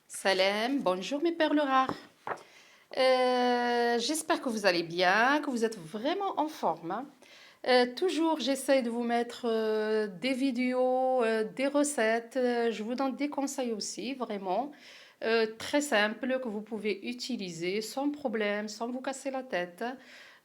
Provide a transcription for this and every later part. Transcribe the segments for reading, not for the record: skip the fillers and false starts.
Salam, bonjour mes perles rares. J'espère que vous allez bien, que vous êtes vraiment en forme, hein. Toujours, j'essaie de vous mettre des vidéos, des recettes. Je vous donne des conseils aussi, vraiment très simples que vous pouvez utiliser sans problème, sans vous casser la tête.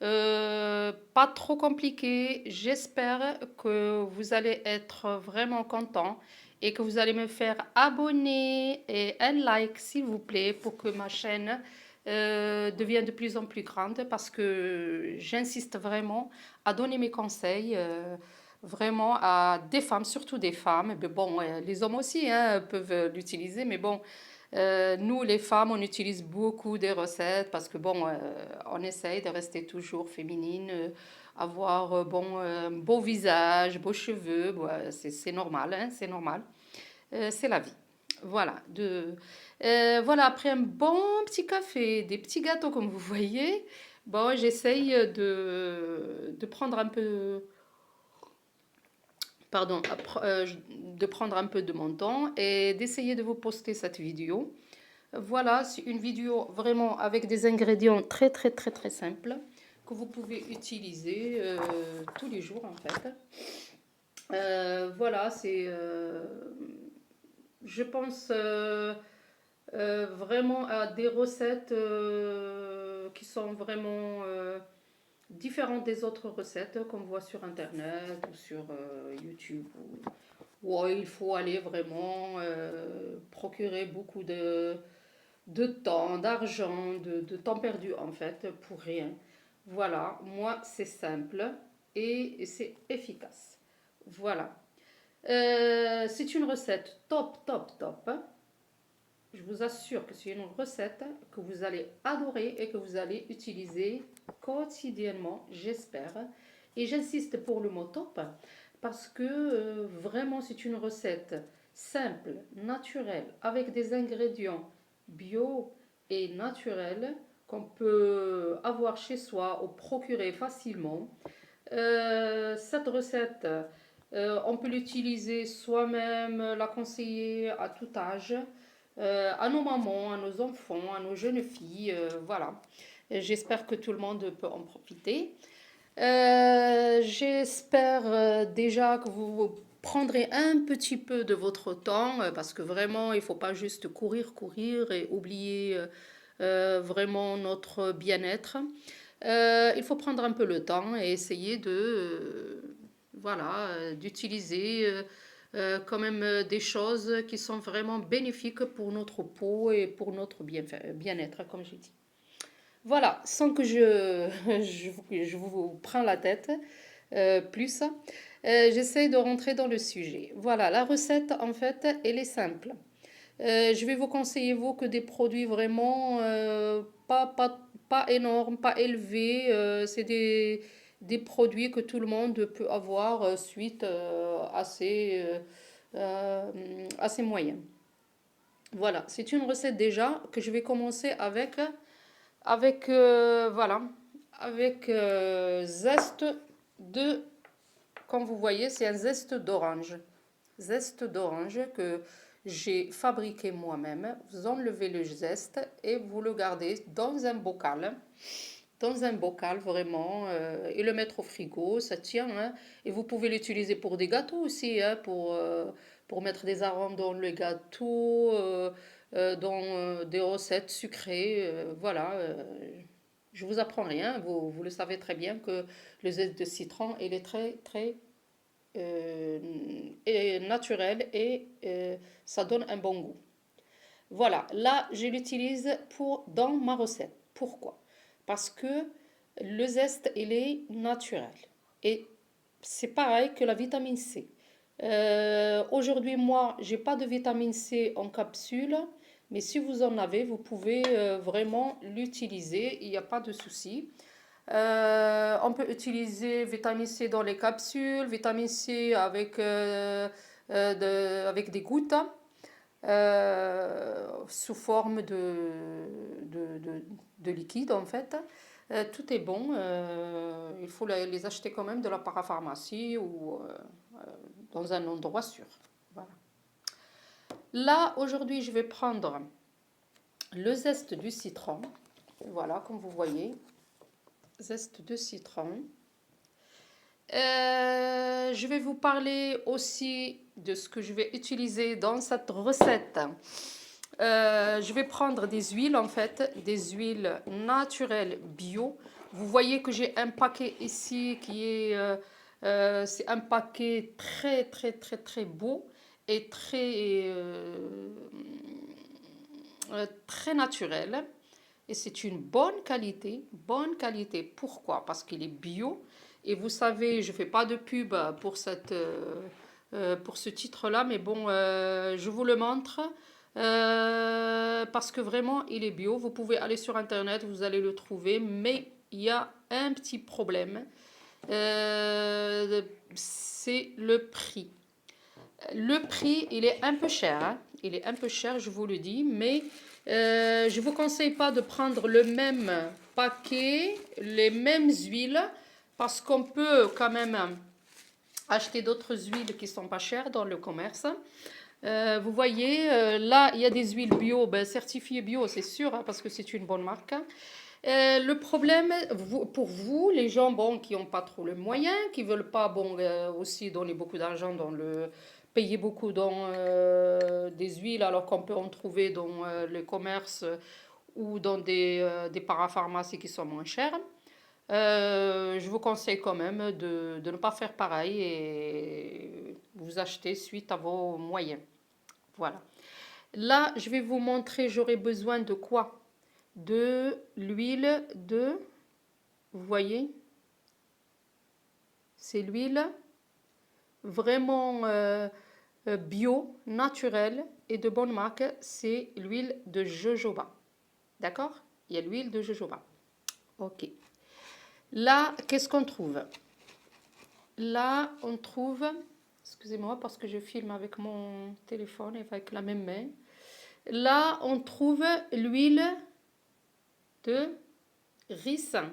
Pas trop compliqué. J'espère que vous allez être vraiment content et que vous allez me faire abonner et un like s'il vous plaît pour que ma chaîne devienne de plus en plus grande parce que j'insiste vraiment à donner mes conseils vraiment à des femmes, surtout des femmes. Mais bon, les hommes aussi hein, peuvent l'utiliser, mais bon, nous les femmes, on utilise beaucoup des recettes parce que bon, on essaye de rester toujours féminine, avoir un beau visage, beaux cheveux, bon, c'est normal, hein, c'est normal. C'est la vie. Voilà, voilà, après un bon petit café, des petits gâteaux comme vous voyez, bon, j'essaye de prendre un peu, pardon, de prendre un peu de mon temps et d'essayer de vous poster cette vidéo. Voilà, c'est une vidéo vraiment avec des ingrédients très très très très simples que vous pouvez utiliser tous les jours en fait. Voilà, je pense vraiment à des recettes qui sont vraiment différentes des autres recettes qu'on voit sur Internet ou sur YouTube. Où il faut aller vraiment procurer beaucoup de temps, d'argent, de temps perdu en fait pour rien. Voilà, moi c'est simple et c'est efficace. Voilà. C'est une recette top, top, top. Je vous assure que c'est une recette que vous allez adorer et que vous allez utiliser quotidiennement, j'espère. Et j'insiste pour le mot top parce que vraiment c'est une recette simple, naturelle, avec des ingrédients bio et naturels qu'on peut avoir chez soi ou procurer facilement. Cette recette, on peut l'utiliser soi-même, la conseiller à tout âge, à nos mamans, à nos enfants, à nos jeunes filles, voilà. Et j'espère que tout le monde peut en profiter. J'espère déjà que vous prendrez un petit peu de votre temps parce que vraiment, il ne faut pas juste courir, courir et oublier vraiment notre bien-être. Il faut prendre un peu le temps et essayer voilà, d'utiliser quand même des choses qui sont vraiment bénéfiques pour notre peau et pour notre bien-être, comme je dis. Voilà, sans que je vous prends la tête plus, j'essaie de rentrer dans le sujet. Voilà, la recette, en fait, elle est simple. Je vais vous conseiller, vous, que des produits vraiment pas énormes, pas élevés. C'est des produits que tout le monde peut avoir suite assez moyen. Voilà, c'est une recette déjà que je vais commencer voilà, avec zeste de, comme vous voyez, c'est un zeste d'orange. Zeste d'orange que j'ai fabriqué moi-même. Vous enlevez le zeste et vous le gardez dans un bocal vraiment, et le mettre au frigo, ça tient, hein. Et vous pouvez l'utiliser pour des gâteaux aussi, hein, pour mettre des arômes dans le gâteau, dans des recettes sucrées, voilà. Je vous apprends rien, vous le savez très bien que le zeste de citron, il est très très naturel et ça donne un bon goût. Voilà, là je l'utilise dans ma recette. Pourquoi? Parce que le zeste il est naturel et c'est pareil que la vitamine C. Aujourd'hui, moi, j'ai pas de vitamine C en capsule, mais si vous en avez, vous pouvez vraiment l'utiliser, il n'y a pas de souci. On peut utiliser vitamine C dans les capsules, vitamine C avec des gouttes sous forme de liquide en fait. Tout est bon. Il faut les acheter quand même de la parapharmacie ou dans un endroit sûr. Voilà. Là, aujourd'hui, je vais prendre le zeste du citron. Voilà, comme vous voyez, zeste de citron. Je vais vous parler aussi de ce que je vais utiliser dans cette recette. Je vais prendre des huiles, en fait, des huiles naturelles bio. Vous voyez que j'ai un paquet ici qui est... c'est un paquet très, très, très, très beau et très naturel. Et c'est une bonne qualité, bonne qualité. Pourquoi? Parce qu'il est bio. Et vous savez, je ne fais pas de pub pour ce titre-là, mais bon, je vous le montre. Parce que vraiment, il est bio. Vous pouvez aller sur Internet, vous allez le trouver. Mais il y a un petit problème. C'est le prix. Le prix, il est un peu cher, hein. Il est un peu cher, je vous le dis, mais je ne vous conseille pas de prendre le même paquet, les mêmes huiles, parce qu'on peut quand même acheter d'autres huiles qui sont pas chères dans le commerce. Vous voyez, là, il y a des huiles bio, ben, certifiées bio, c'est sûr, hein, parce que c'est une bonne marque. Le problème, pour vous, les gens bon, qui n'ont pas trop le moyen, qui ne veulent pas bon, aussi donner beaucoup d'argent dans payer beaucoup dans des huiles alors qu'on peut en trouver dans les commerces ou dans des parapharmacies qui sont moins chères. Je vous conseille quand même de ne pas faire pareil et vous acheter suite à vos moyens. Voilà. Là, je vais vous montrer, j'aurai besoin de quoi? De l'huile de, vous voyez, c'est l'huile vraiment bio, naturelle et de bonne marque, c'est l'huile de jojoba. D'accord? Il y a l'huile de jojoba. Ok. Là, qu'est-ce qu'on trouve? Là, on trouve, excusez-moi parce que je filme avec mon téléphone et avec la même main. Là, on trouve l'huile de ricin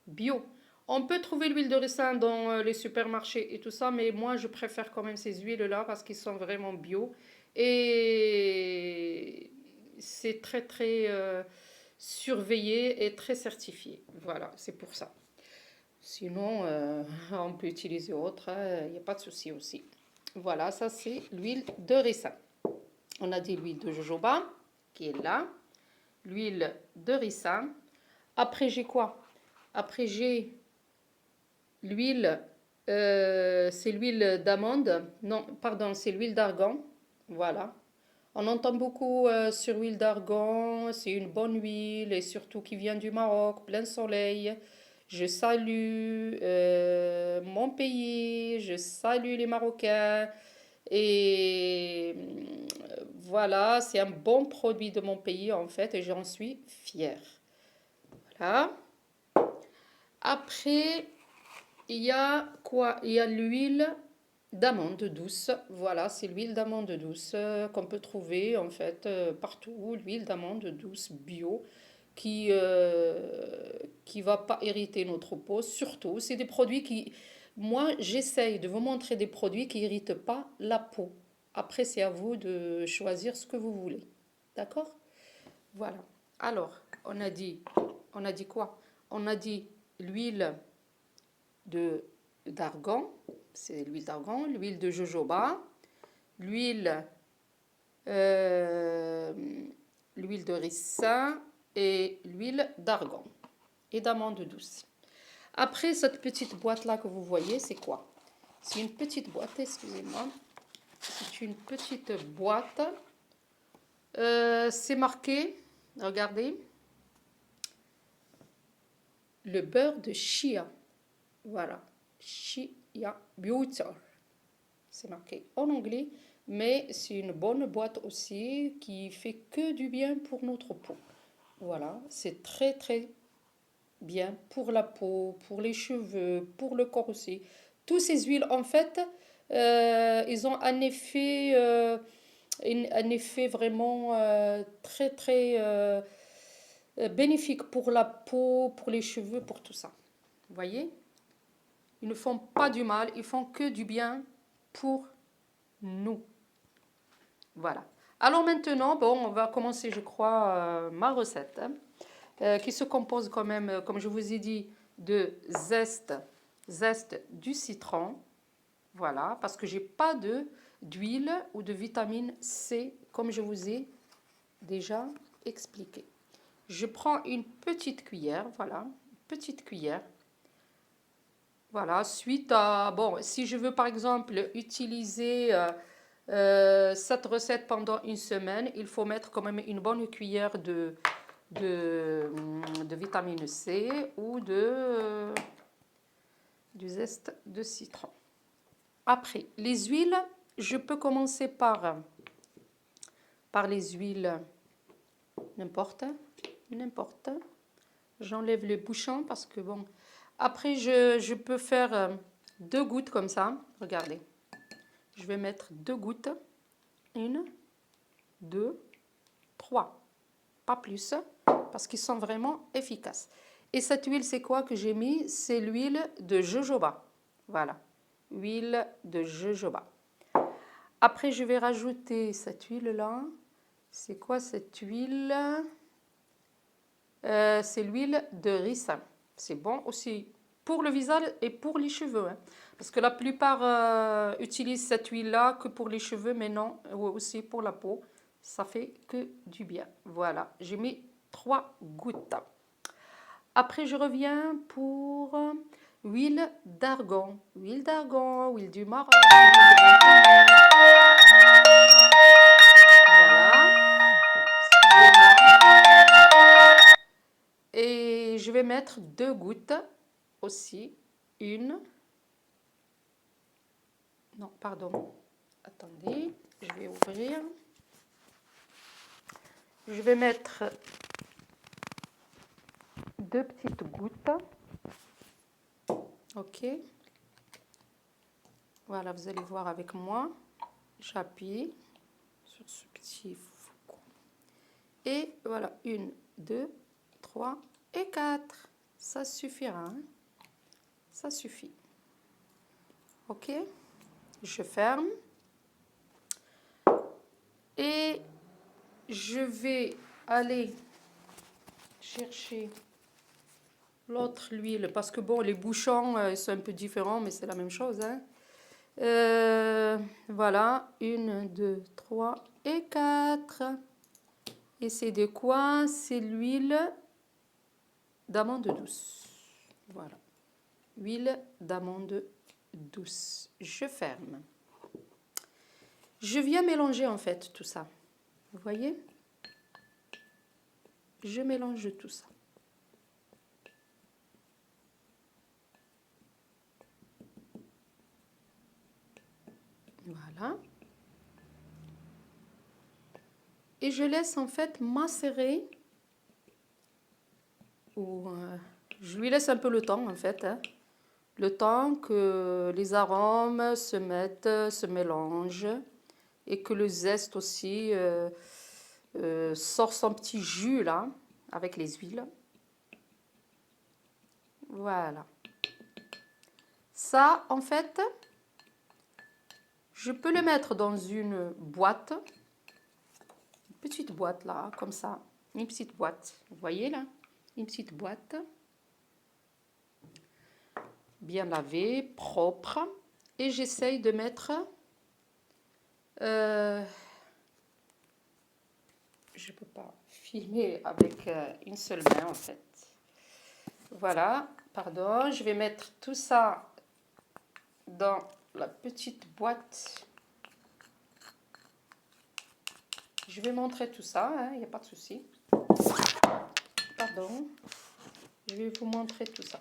bio. On peut trouver l'huile de ricin dans les supermarchés et tout ça, mais moi je préfère quand même ces huiles-là parce qu'ils sont vraiment bio et c'est très très surveillé et très certifié. Voilà, c'est pour ça. Sinon, on peut utiliser autre, il n'y a pas de souci aussi. Voilà, ça c'est l'huile de ricin. On a dit l'huile de jojoba qui est là, l'huile de ricin. Après j'ai quoi? Après j'ai l'huile, c'est l'huile d'amande. Non, pardon, c'est l'huile d'argan. Voilà. On entend beaucoup sur l'huile d'argan. C'est une bonne huile et surtout qui vient du Maroc, plein soleil. Je salue mon pays, je salue les Marocains. Et voilà, c'est un bon produit de mon pays en fait et j'en suis fière. Voilà. Après, il y a quoi? Il y a l'huile d'amande douce. Voilà, c'est l'huile d'amande douce qu'on peut trouver en fait partout. L'huile d'amande douce bio qui va pas irriter notre peau. Surtout, c'est des produits qui... Moi, j'essaye de vous montrer des produits qui irritent pas la peau. Après, c'est à vous de choisir ce que vous voulez. D'accord? Voilà. Alors, on a dit quoi? On a dit l'huile de d'argan, c'est l'huile d'argan, l'huile de jojoba, l'huile euh, l'huile de ricin et l'huile d'argan et d'amande douce. Après cette petite boîte là que vous voyez, c'est quoi? C'est une petite boîte, excusez-moi. C'est une petite boîte. C'est marqué, regardez, le beurre de chia. Voilà, chia butter. C'est marqué en anglais, mais c'est une bonne boîte aussi qui fait que du bien pour notre peau. Voilà, c'est très très bien pour la peau, pour les cheveux, pour le corps aussi. Toutes ces huiles, en fait, ils ont un effet vraiment très très bénéfique pour la peau, pour les cheveux, pour tout ça. Vous voyez? Ils ne font pas du mal, ils font que du bien pour nous. Voilà. Alors maintenant, bon, on va commencer, je crois, ma recette, hein, qui se compose quand même, comme je vous ai dit, de zeste du citron. Voilà, parce que j'ai pas d'huile ou de vitamine C, comme je vous ai déjà expliqué. Je prends une petite cuillère, voilà, une petite cuillère. Voilà, suite à, bon, si je veux par exemple utiliser cette recette pendant une semaine, il faut mettre quand même une bonne cuillère de vitamine C ou du zeste de citron. Après, les huiles, je peux commencer par les huiles, n'importe. J'enlève le bouchon parce que bon. Après, je peux faire 2 gouttes comme ça. Regardez. Je vais mettre 2 gouttes. 1, 2, 3. Pas plus. Parce qu'ils sont vraiment efficaces. Et cette huile, c'est quoi que j'ai mis? C'est l'huile de jojoba. Voilà. Huile de jojoba. Après, je vais rajouter cette huile-là. C'est quoi cette huile? C'est l'huile de ricin. C'est bon aussi pour le visage et pour les cheveux. Hein. Parce que la plupart utilisent cette huile-là que pour les cheveux, mais non, aussi pour la peau. Ça fait que du bien. Voilà, j'ai mis 3 gouttes. Après, je reviens pour huile d'argan. Huile d'argan, huile du Maroc. Et je vais mettre 2 gouttes aussi. Non, pardon. Attendez, je vais ouvrir. Je vais mettre 2 petites gouttes. Ok. Voilà, vous allez voir avec moi. J'appuie sur ce petit faucon. Et voilà, 1, 2, 3 et 4. Ça suffira. Hein? Ça suffit. Ok. Je ferme. Et je vais aller chercher l'autre huile. Parce que bon, les bouchons, sont un peu différents, mais c'est la même chose. Hein. Voilà. 1, 2, 3 et 4. Et c'est de quoi? C'est l'huile d'amande douce. Voilà. Huile d'amande douce. Je ferme. Je viens mélanger en fait tout ça. Vous voyez? Je mélange tout ça. Voilà. Et je laisse en fait macérer. Ou je lui laisse un peu le temps en fait. Hein. Le temps que les arômes se mettent, se mélangent. Et que le zeste aussi sort son petit jus là. Avec les huiles. Voilà. Ça, en fait, je peux le mettre dans une boîte. Une petite boîte là, comme ça. Une petite boîte. Vous voyez là? Une petite boîte. Bien lavée, propre. Et j'essaye de mettre... je ne peux pas filmer avec une seule main en fait. Voilà, pardon. Je vais mettre tout ça dans la petite boîte. Je vais montrer tout ça, il n'y a pas de souci. Pardon. Je vais vous montrer tout ça.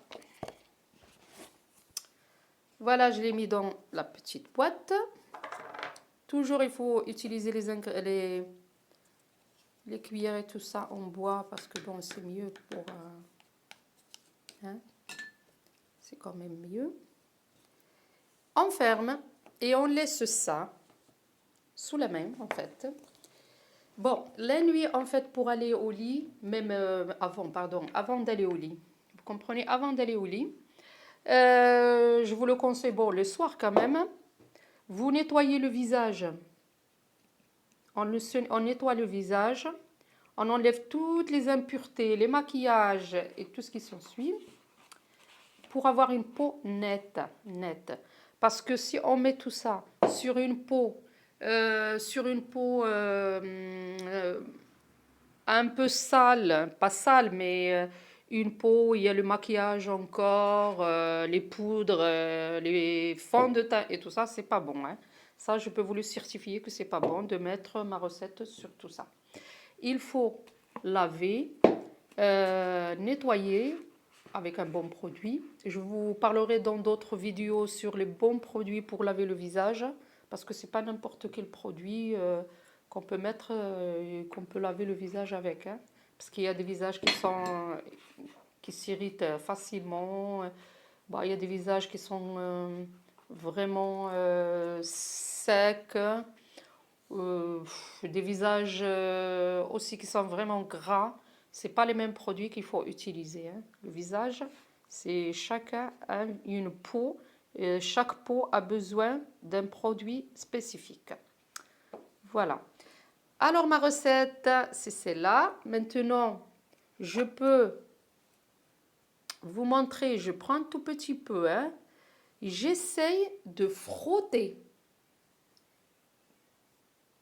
Voilà, je l'ai mis dans la petite boîte. Toujours, il faut utiliser les cuillères et tout ça en bois parce que bon, c'est mieux pour... hein, c'est quand même mieux. On ferme et on laisse ça sous la main en fait. Bon, la nuit en fait pour aller au lit, même avant d'aller au lit. Vous comprenez, avant d'aller au lit, je vous le conseille, bon, le soir quand même, vous nettoyez le visage on nettoie le visage, on enlève toutes les impuretés, les maquillages et tout ce qui s'ensuit pour avoir une peau nette, nette. Parce que si on met tout ça sur une peau, un peu sale, pas sale, mais une peau, il y a le maquillage encore, les poudres, les fonds de teint et tout ça, c'est pas bon, hein. Ça, je peux vous le certifier que c'est pas bon de mettre ma recette sur tout ça. Il faut laver, nettoyer avec un bon produit. Je vous parlerai dans d'autres vidéos sur les bons produits pour laver le visage, parce que c'est pas n'importe quel produit qu'on peut mettre, qu'on peut laver le visage avec, hein. Parce qu'il y a des visages qui s'irritent facilement. Bon, il y a des visages qui sont vraiment secs. Des visages aussi qui sont vraiment gras. C'est pas les mêmes produits qu'il faut utiliser, hein. Le visage, c'est chacun a une peau. Et chaque peau a besoin d'un produit spécifique. Voilà. Alors ma recette, c'est celle-là. Maintenant, je peux vous montrer. Je prends un tout petit peu, hein. J'essaye de frotter.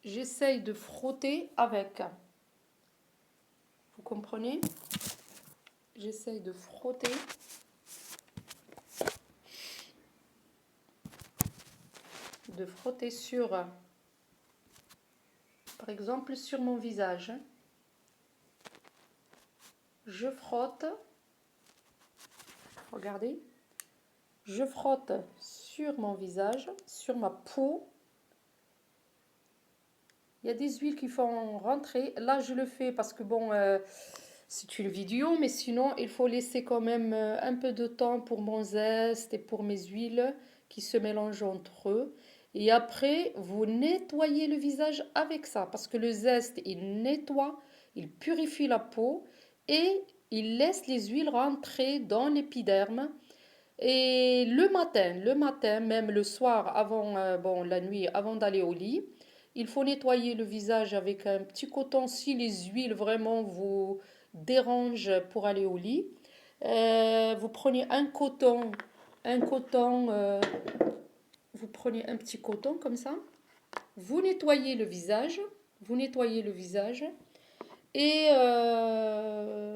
J'essaye de frotter avec. Vous comprenez? J'essaye de frotter. De frotter sur, par exemple, sur mon visage. Je frotte. Regardez. Je frotte sur mon visage, sur ma peau. Il y a des huiles qui font rentrer. Là, je le fais parce que bon, c'est une vidéo, mais sinon, il faut laisser quand même un peu de temps pour mon zeste et pour mes huiles qui se mélangent entre eux. Et après, vous nettoyez le visage avec ça parce que le zeste, il nettoie, il purifie la peau et il laisse les huiles rentrer dans l'épiderme. Et le matin, même le soir, avant, bon, la nuit, avant d'aller au lit, il faut nettoyer le visage avec un petit coton si les huiles vraiment vous dérangent pour aller au lit. Vous prenez un coton, vous prenez un petit coton comme ça. Vous nettoyez le visage, vous nettoyez le visage et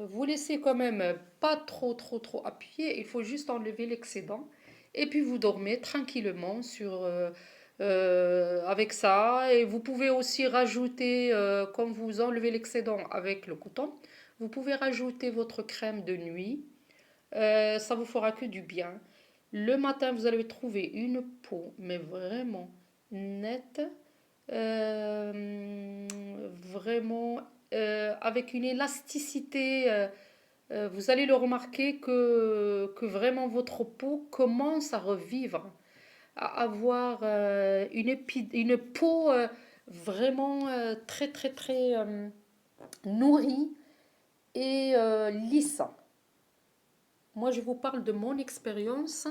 vous laissez quand même pas trop appuyer. Il faut juste enlever l'excédent. Et puis vous dormez tranquillement avec ça. Et vous pouvez aussi rajouter, quand vous enlevez l'excédent avec le coton, vous pouvez rajouter votre crème de nuit. Ça vous fera que du bien. Le matin, vous allez trouver une peau, mais vraiment nette, vraiment avec une élasticité. Vous allez le remarquer que vraiment votre peau commence à revivre, à avoir une peau vraiment très nourrie et lisse. Moi, je vous parle de mon expérience,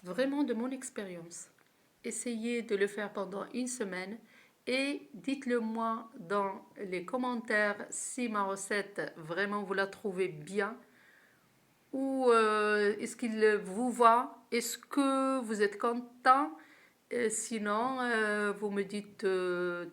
vraiment de mon expérience. Essayez de le faire pendant une semaine et dites-le moi dans les commentaires si ma recette, vraiment, vous la trouvez bien ou est-ce qu'il vous va, est-ce que vous êtes content. Sinon, vous me dites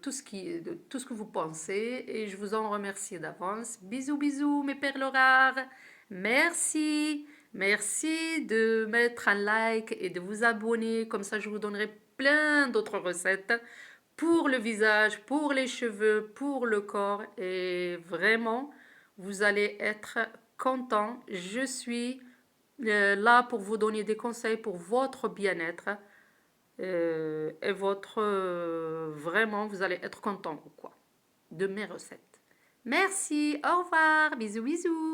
tout ce que vous pensez et je vous en remercie d'avance. Bisous, bisous, mes perles rares. Merci. Merci de mettre un like et de vous abonner. Comme ça, je vous donnerai plein d'autres recettes pour le visage, pour les cheveux, pour le corps. Et vraiment, vous allez être content. Je suis là pour vous donner des conseils pour votre bien-être et votre vraiment vous allez être content quoi de mes recettes. Merci, au revoir, bisous bisous.